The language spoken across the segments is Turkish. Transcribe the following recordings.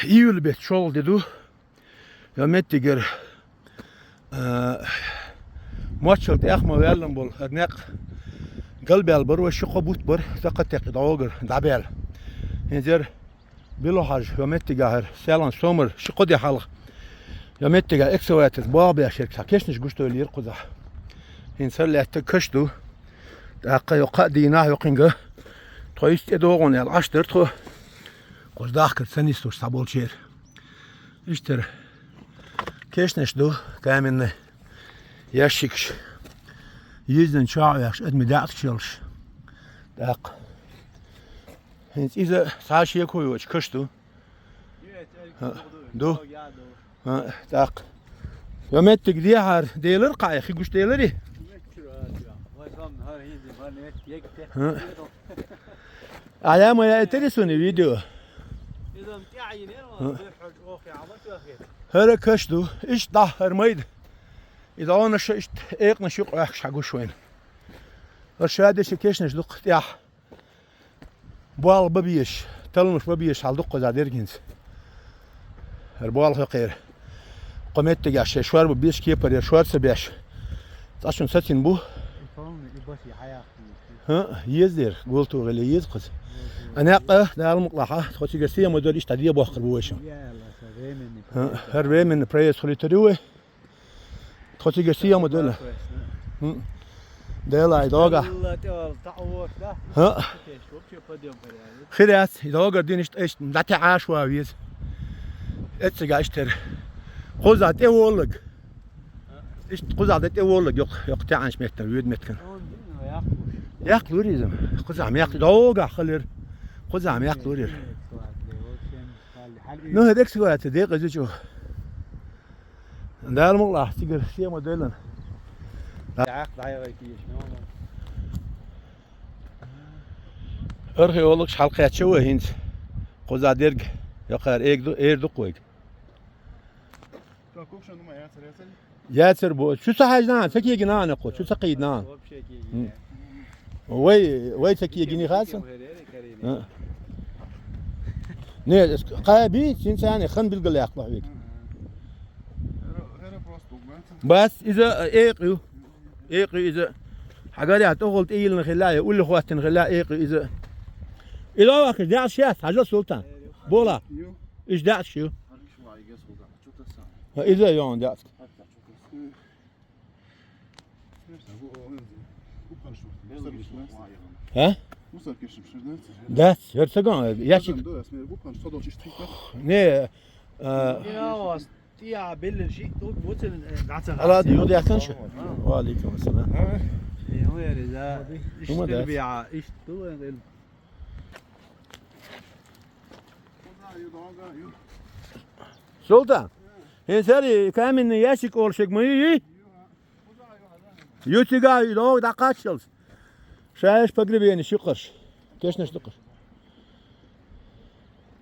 İyül bet şol dedu. Ya mettiger maçlt ahma verlen bol hernek galbel bar ve şuqa but bar taqatek dağır dabel. Henzer bilahaj ya mettiger selan somer şuqa di halq. Ya mettiger eksavatet babya şirksa keşniş gusto lir quza. Henzer lehte kışdu. Daqa yoqa dina yoqinga. Toyist edoğun el açtır to. Qozdah kırsan istor sabolçer. İşte keşneş du kamenny ящик yüzden çağıyaş etmi dağıt çalış. Dağ. Hens ize saşiye koyuyor kıştu. Du. Dağ. Yomettik diye har değilir qayıqı güç değilir. Ayağıma ya eterisoni video. Her kıştu iş dahırmaydı. İda ona şu iş ekne yok şaguş وين. Aşağıda şu keşneş duk ya. Bal babiş, talmış babiş aldık kadar derginiz. Her bal hakir. Qomette gaş şuar bu 5 kepar ya şuar 5. Taşın satin bu. Ha, yezdir. Qoltu gele yez qız. Ana dal muqlaha, xo'ti gasiya model ish tadiya boqir bu washam. Her vemen prayes solitariwe. Xo'ti gasiya model. Dela idoga. Ha. Khirat idoga din ish lataash wa wiz. Etsiga ishter. Qozat evolug. Ish qozat evolug yok taansh meter yud metkan. Yaqlurizm. Qozam yaqli doga khalir. Qozam yaqlurir. No hedek sigorati de qazichu. Dal muqlah sigir siya modelan. Yaq dayaqaytish no. Örhe oluk halqayatcha wa hins. Qozaderg yaqar erdu qo'yg. Yatır bu. Şu sahajdan çekiyegin ana qo. Şu saqiydan. Vay çekiyegini xasın. Ne qabi insani xan bilgil yaqla bek. Bas iza eqi iza حاجات أغلط إيه الخلايا يقول لإخواتي الخلايا إيه إذا إذا واحد داعش شاف حاجة سلطان بولا إيش داعش شو إذا يوم داعش ها داعش هرسجان ياشك نه Ja, billen shit ook moeten على ديو دي أكنش وعليكم السلام هو إذا إيش إيش تو سلطان هنسري كامن ياشك أول شيء ما يجي يوتيجا يلو دقاشلز شايش بقرب يعني شقرش كيش نشتقر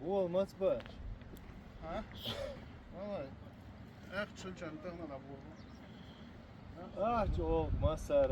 هو ما تباش ها والله اخ شو كان تغنى ابوه اه جو ما صار